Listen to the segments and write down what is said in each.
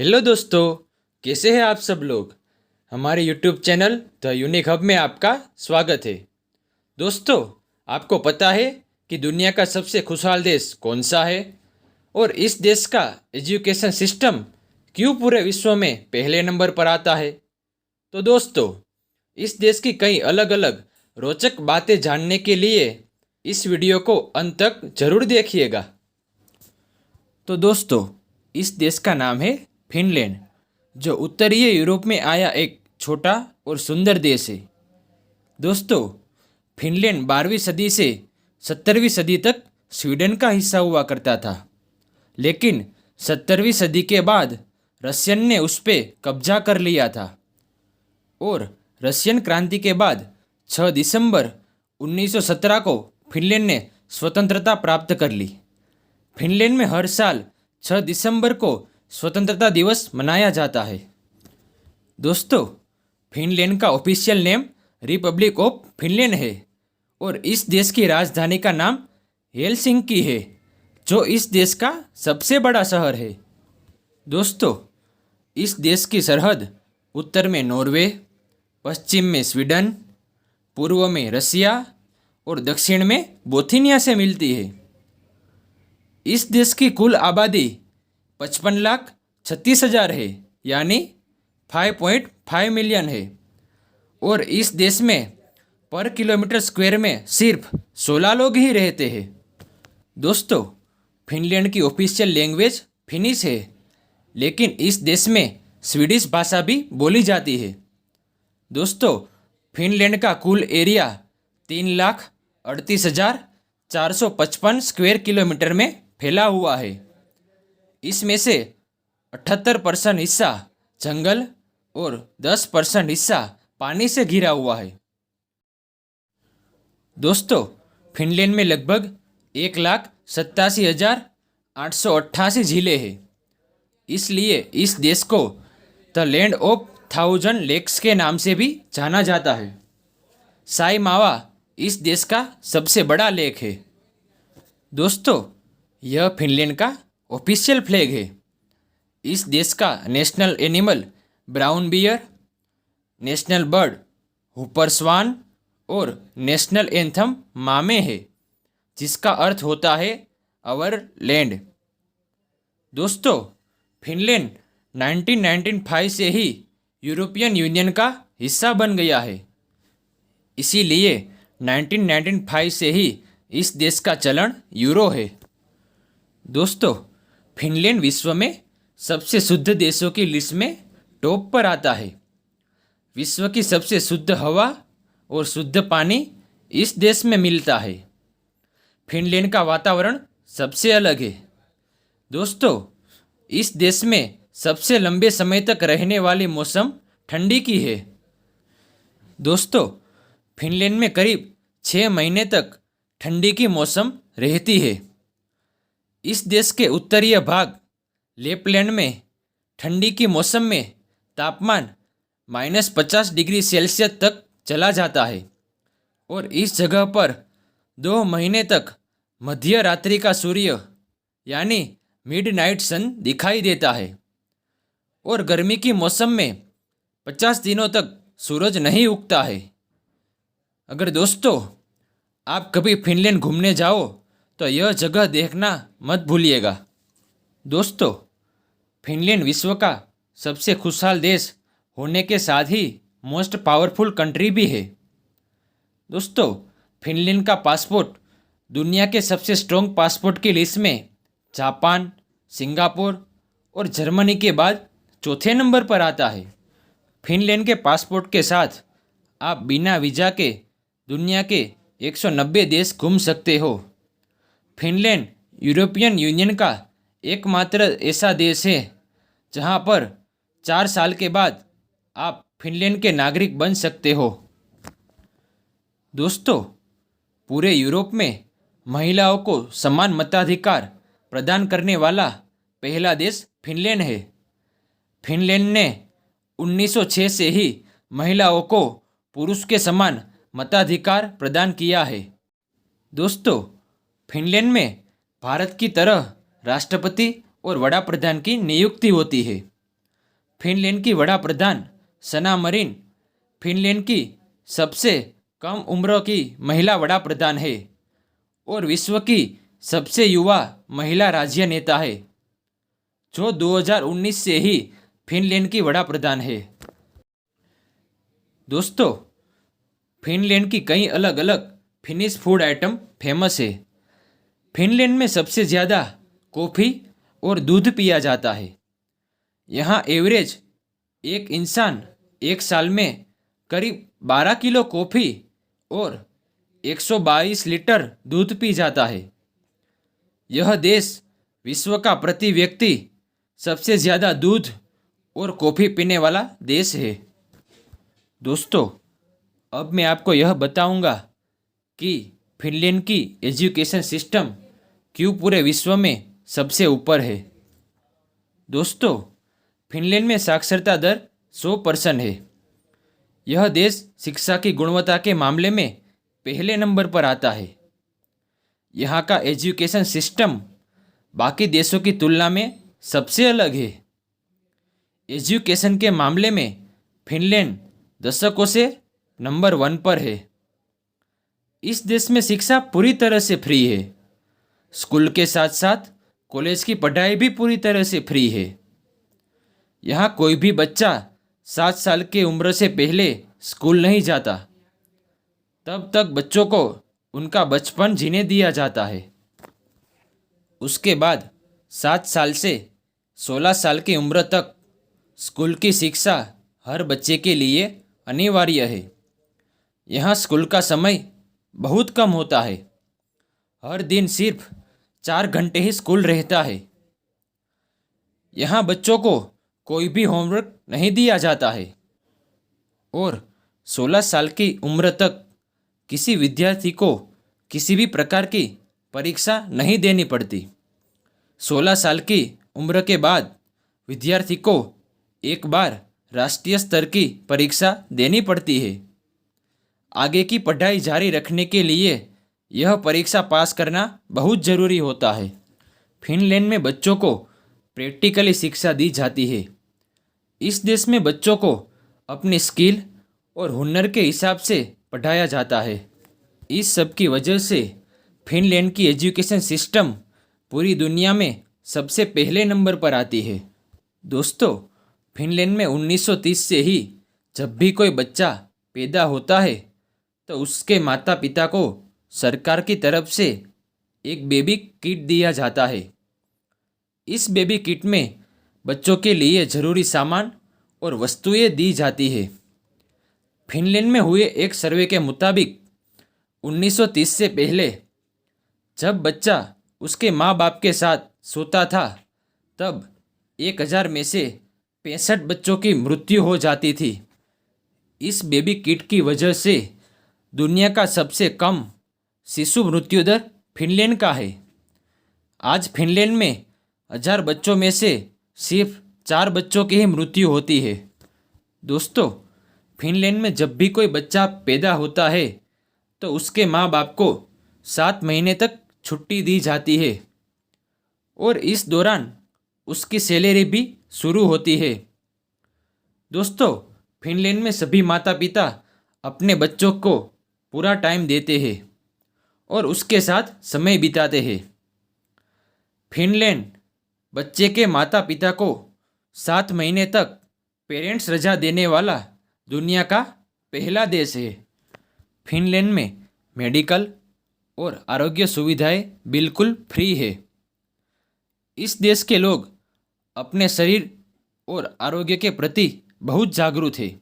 Hello दोस्तों, कैसे हैं आप सब लोग। हमारे YouTube channel the unique hub में आपका स्वागत है। दोस्तों, आपको पता है कि दुनिया का सबसे खुशहाल देश कौन सा है और इस देश का एजुकेशन सिस्टम क्यों पूरे विश्व में पहले नंबर पर आता है। तो दोस्तों, इस देश की कई अलग अलग रोचक बातें जानने के लिए इस वीडियो को अंत तक जरूर देखिएगा। तो दोस्तों, इस देश का नाम है फिनलैंड, जो उत्तरीय यूरोप में आया एक छोटा और सुंदर देश है। दोस्तों, फिनलैंड 12वीं सदी से 17वीं सदी तक स्वीडन का हिस्सा हुआ करता था, लेकिन 17वीं सदी के बाद रशियन ने उस पर कब्जा कर लिया था और रशियन क्रांति के बाद 6 दिसंबर 1917 को फिनलैंड ने स्वतंत्रता प्राप्त कर ली। फिनलैंड में हर साल 6 दिसंबर को स्वतंत्रता दिवस मनाया जाता है। दोस्तों, फिनलैंड का official name Republic of Finland है और इस देश की राजधानी का नाम हेलसिंकी है, जो इस देश का सबसे बड़ा शहर है। दोस्तों, इस देश की सरहद उत्तर में नॉर्वे, पश्चिम में स्वीडन, पूर्व में रसिया और दक्षिण में बोथनिया से मिलती है। इस देश की कुल आबादी 55,36,000 है, यानी 5.5 मिलियन है और इस देश में पर किलोमीटर स्क्वायर में सिर्फ 16 लोग ही रहते हैं। दोस्तों, फिनलैंड की ऑफिशियल लैंग्वेज फिनिश है, लेकिन इस देश में स्वीडिश भाषा भी बोली जाती है। दोस्तों, फिनलैंड का कुल एरिया 3,38,455 स्क्वायर किलोमीटर में फैला हुआ है। इसमें से 78% हिस्सा जंगल और 10% हिस्सा पानी से घिरा हुआ है। दोस्तों, फिनलैंड में लगभग 1,87,888 झीलें हैं, इसलिए इस देश को द लैंड ऑफ 1000 लेक्स के नाम से भी जाना जाता है। साई मावा इस देश का सबसे बड़ा लेक है। दोस्तों, यह फिनलैंड का ऑफिशियल फ्लैग है। इस देश का national animal brown bear, national bird whooper swan और नेशनल एंथम मामे है, जिसका अर्थ होता है अवर लैंड। दोस्तों, फिनलैंड 1995 से ही यूरोपियन यूनियन का हिस्सा बन गया है, इसीलिए 1995 से ही इस देश का चलन यूरो है। दोस्तों, फिनलैंड विश्व में सबसे शुद्ध देशों की लिस्ट में टॉप पर आता है। विश्व की सबसे शुद्ध हवा और शुद्ध पानी इस देश में मिलता है। फिनलैंड का वातावरण सबसे अलग है। दोस्तों, इस देश में सबसे लंबे समय तक रहने वाली मौसम ठंडी की है। दोस्तों, फिनलैंड में करीब 6 महीने तक ठंडी की मौसम रहती है। इस देश के उत्तरीय भाग लेपलैंड में ठंडी की मौसम में तापमान -50 डिग्री सेल्सियस तक चला जाता है और इस जगह पर 2 महीने तक मध्य रात्रि का सूर्य यानी मिडनाइट सन दिखाई देता है और गर्मी की मौसम में 50 दिनों तक सूरज नहीं उगता है। अगर दोस्तों आप कभी फिनलैंड घूमने जाओ तो यह जगह देखना मत भूलिएगा। दोस्तों, फिनलैंड विश्व का सबसे खुशहाल देश होने के साथ ही मोस्ट पावरफुल कंट्री भी है। दोस्तों, फिनलैंड का पासपोर्ट दुनिया के सबसे स्ट्रॉन्ग पासपोर्ट की लिस्ट में जापान, सिंगापुर और जर्मनी के बाद चौथे नंबर पर आता है। फिनलैंड के पासपोर्ट के साथ आप बिना वीज़ा के दुनिया के 190 देश घूम सकते हो। फिनलैंड यूरोपियन यूनियन का एकमात्र ऐसा देश है जहां पर 4 साल के बाद आप फिनलैंड के नागरिक बन सकते हो। दोस्तों, पूरे यूरोप में महिलाओं को समान मताधिकार प्रदान करने वाला पहला देश फिनलैंड है। फिनलैंड ने 1906 से ही महिलाओं को पुरुष के समान मताधिकार प्रदान किया है। दोस्तों, फिनलैंड में भारत की तरह राष्ट्रपति और वड़ा प्रधान की नियुक्ति होती है। फिनलैंड की वड़ा प्रधान सना मरीन फिनलैंड की सबसे कम उम्र की महिला वड़ा प्रधान है और विश्व की सबसे युवा महिला राज्य नेता है, जो 2019 से ही फिनलैंड की वड़ा प्रधान है। दोस्तों, फिनलैंड की कई अलग अलग फिनिश फूड आइटम फेमस है। फिनलैंड में सबसे ज़्यादा कॉफ़ी और दूध पिया जाता है। यहाँ एवरेज एक इंसान एक साल में करीब 12 किलो कॉफ़ी और 122 लीटर दूध पी जाता है। यह देश विश्व का प्रति व्यक्ति सबसे ज़्यादा दूध और कॉफ़ी पीने वाला देश है। दोस्तों, अब मैं आपको यह बताऊंगा कि फिनलैंड की एजुकेशन सिस्टम क्यों पूरे विश्व में सबसे ऊपर है। दोस्तों, फिनलैंड में साक्षरता दर 100% है। यह देश शिक्षा की गुणवत्ता के मामले में पहले नंबर पर आता है। यहाँ का एजुकेशन सिस्टम बाकी देशों की तुलना में सबसे अलग है। एजुकेशन के मामले में फिनलैंड दशकों से नंबर 1 पर है। इस देश में शिक्षा पूरी तरह से फ्री है। स्कूल के साथ साथ कॉलेज की पढ़ाई भी पूरी तरह से फ्री है। यहाँ कोई भी बच्चा 7 साल की उम्र से पहले स्कूल नहीं जाता। तब तक बच्चों को उनका बचपन जीने दिया जाता है। उसके बाद 7 साल से 16 साल की उम्र तक स्कूल की शिक्षा हर बच्चे के लिए अनिवार्य है। यहाँ स्कूल का समय बहुत कम होता है। हर दिन सिर्फ 4 घंटे ही स्कूल रहता है। यहाँ बच्चों को कोई भी होमवर्क नहीं दिया जाता है और 16 साल की उम्र तक किसी विद्यार्थी को किसी भी प्रकार की परीक्षा नहीं देनी पड़ती। 16 साल की उम्र के बाद विद्यार्थी को एक बार राष्ट्रीय स्तर की परीक्षा देनी पड़ती है। आगे की पढ़ाई जारी रखने के लिए यह परीक्षा पास करना बहुत ज़रूरी होता है। फिनलैंड में बच्चों को प्रैक्टिकली शिक्षा दी जाती है। इस देश में बच्चों को अपनी स्किल और हुनर के हिसाब से पढ़ाया जाता है। इस सब की वजह से फिनलैंड की एजुकेशन सिस्टम पूरी दुनिया में सबसे पहले नंबर पर आती है। दोस्तों, फिनलैंड में 1930 से ही जब भी कोई बच्चा पैदा होता है तो उसके माता पिता को सरकार की तरफ से एक बेबी किट दिया जाता है। इस बेबी किट में बच्चों के लिए ज़रूरी सामान और वस्तुएं दी जाती है। फिनलैंड में हुए एक सर्वे के मुताबिक 1930 से पहले जब बच्चा उसके माँ बाप के साथ सोता था तब 1000 में से 65 बच्चों की मृत्यु हो जाती थी। इस बेबी किट की वजह से दुनिया का सबसे कम शिशु मृत्यु दर फिनलैंड का है। आज फिनलैंड में 1000 बच्चों में से सिर्फ 4 बच्चों की ही मृत्यु होती है। दोस्तों, फिनलैंड में जब भी कोई बच्चा पैदा होता है तो उसके माँ बाप को 7 महीने तक छुट्टी दी जाती है और इस दौरान उसकी सैलरी भी शुरू होती है। दोस्तों, फिनलैंड में सभी माता पिता अपने बच्चों को पूरा टाइम देते हैं और उसके साथ समय बिताते हैं। फिनलैंड बच्चे के माता पिता को 7 महीने तक पेरेंट्स रजा देने वाला दुनिया का पहला देश है। फिनलैंड में मेडिकल और आरोग्य सुविधाएं बिल्कुल फ्री है। इस देश के लोग अपने शरीर और आरोग्य के प्रति बहुत जागरूक हैं।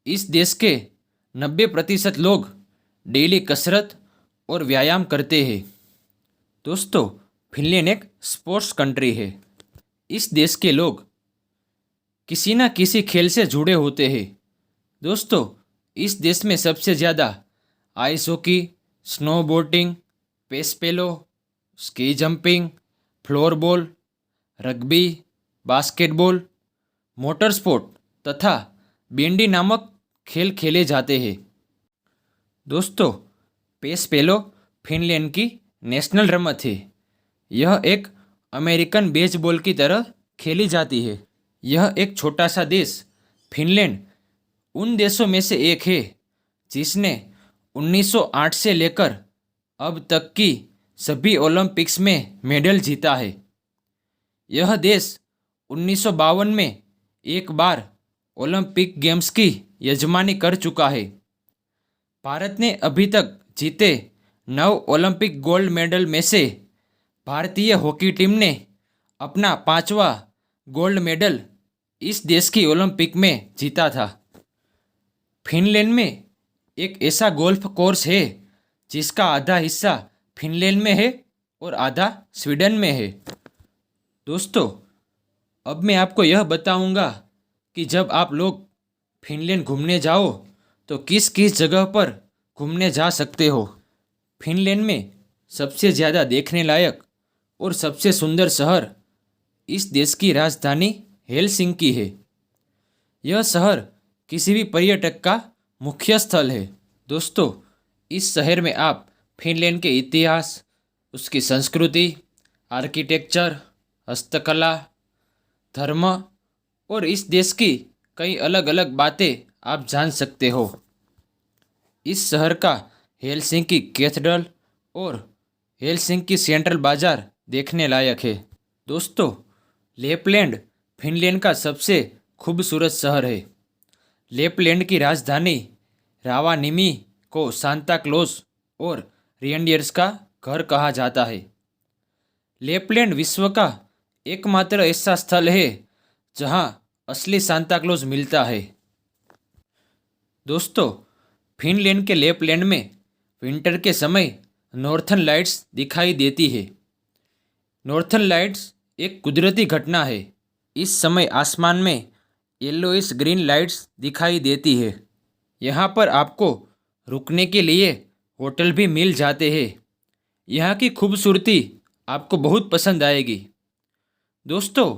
इस देश के 90% लोग डेली कसरत और व्यायाम करते हैं। दोस्तों, फिनलैंड एक स्पोर्ट्स कंट्री है। इस देश के लोग किसी न किसी खेल से जुड़े होते हैं। दोस्तों, इस देश में सबसे ज़्यादा ice hockey, snowboarding, pesapallo, ski jumping, floorball, rugby, basketball, motor sport तथा बैंडी नामक खेल खेले जाते हैं। दोस्तों, पेसपेलो फिनलैंड की नेशनल रमत है। यह एक अमेरिकन बेसबॉल की तरह खेली जाती है। यह एक छोटा सा देश फिनलैंड उन देशों में से एक है जिसने 1908 से लेकर अब तक की सभी ओलंपिक्स में मेडल जीता है। यह देश 1952 में एक बार ओलंपिक गेम्स की यजमानी कर चुका है। भारत ने अभी तक जीते 9 ओलंपिक गोल्ड मेडल में से भारतीय हॉकी टीम ने अपना 5वां गोल्ड मेडल इस देश की ओलंपिक में जीता था। फिनलैंड में एक ऐसा गोल्फ कोर्स है जिसका आधा हिस्सा फिनलैंड में है और आधा स्वीडन में है। दोस्तों, अब मैं आपको यह बताऊंगा कि जब आप लोग फिनलैंड घूमने जाओ तो किस किस जगह पर घूमने जा सकते हो। फिनलैंड में सबसे ज़्यादा देखने लायक और सबसे सुंदर शहर इस देश की राजधानी हेलसिंकी है। यह शहर किसी भी पर्यटक का मुख्य स्थल है। दोस्तों, इस शहर में आप फिनलैंड के इतिहास, उसकी संस्कृति, आर्किटेक्चर, हस्तकला, धर्म और इस देश की कई अलग अलग बातें आप जान सकते हो। इस शहर का हेलसिंकी कैथेड्रल और हेलसिंकी सेंट्रल बाजार देखने लायक है। दोस्तों, लेपलैंड फिनलैंड का सबसे खूबसूरत शहर है। लेपलैंड की राजधानी रावानिमी को सांता क्लॉज और रेनडियर्स का घर कहा जाता है। लेपलैंड विश्व का एकमात्र ऐसा स्थल है जहां असली सांता क्लॉज मिलता है। दोस्तों, फिनलैंड के लेपलैंड में विंटर के समय नॉर्थर्न लाइट्स दिखाई देती है। नॉर्थर्न लाइट्स एक कुदरती घटना है। इस समय आसमान में येलोइश ग्रीन लाइट्स दिखाई देती है। यहाँ पर आपको रुकने के लिए होटल भी मिल जाते हैं। यहाँ की खूबसूरती आपको बहुत पसंद आएगी। दोस्तों,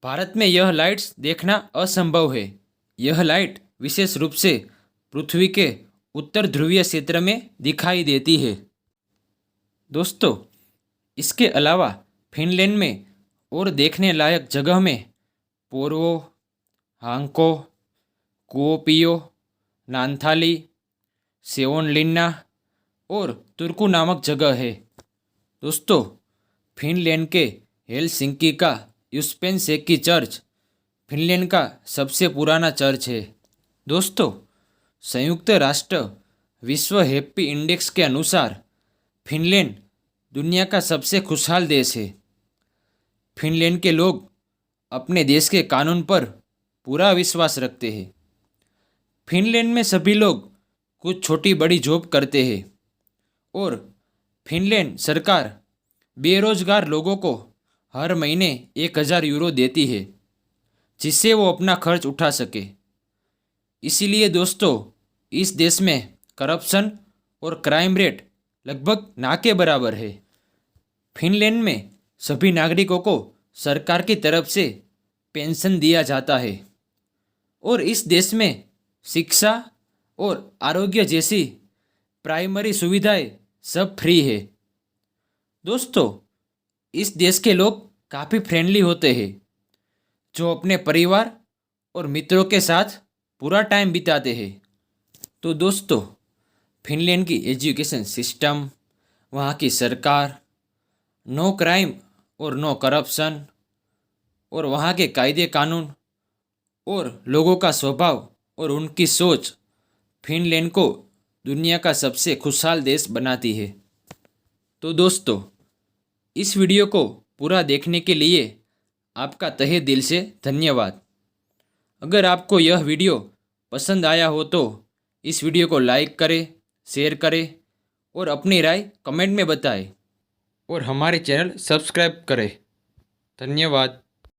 भारत में यह लाइट्स देखना असंभव है। यह लाइट विशेष रूप से पृथ्वी के उत्तर ध्रुवीय क्षेत्र में दिखाई देती है। दोस्तों, इसके अलावा फिनलैंड में और देखने लायक जगह में पोर्वो, हांको, कुओपियो, नांथाली, सेवोनलिन्ना और तुर्कू नामक जगह है। दोस्तों, फिनलैंड के हेलसिंकी का यूस्पेनसेकी चर्च फिनलैंड का सबसे पुराना चर्च है। दोस्तों, संयुक्त राष्ट्र विश्व हैप्पी इंडेक्स के अनुसार फिनलैंड दुनिया का सबसे खुशहाल देश है। फिनलैंड के लोग अपने देश के कानून पर पूरा विश्वास रखते हैं। फिनलैंड में सभी लोग कुछ छोटी बड़ी जॉब करते हैं और फिनलैंड सरकार बेरोजगार लोगों को हर महीने 1000 यूरो देती है जिससे वो अपना खर्च उठा सके। इसीलिए दोस्तों, इस देश में करप्शन और क्राइम रेट लगभग ना के बराबर है। फिनलैंड में सभी नागरिकों को सरकार की तरफ से पेंशन दिया जाता है और इस देश में शिक्षा और आरोग्य जैसी प्राइमरी सुविधाएं सब फ्री है। दोस्तों, इस देश के लोग काफ़ी फ्रेंडली होते हैं जो अपने परिवार और मित्रों के साथ पूरा टाइम बिताते हैं। तो दोस्तों, फिनलैंड की एजुकेशन सिस्टम, वहाँ की सरकार, नो क्राइम और नो करप्शन और वहाँ के कायदे कानून और लोगों का स्वभाव और उनकी सोच फिनलैंड को दुनिया का सबसे खुशहाल देश बनाती है। तो दोस्तों, इस वीडियो को पूरा देखने के लिए आपका तहे दिल से धन्यवाद। अगर आपको यह वीडियो पसंद आया हो तो इस वीडियो को लाइक करें, शेयर करें और अपनी राय कमेंट में बताएं और हमारे चैनल सब्सक्राइब करें। धन्यवाद।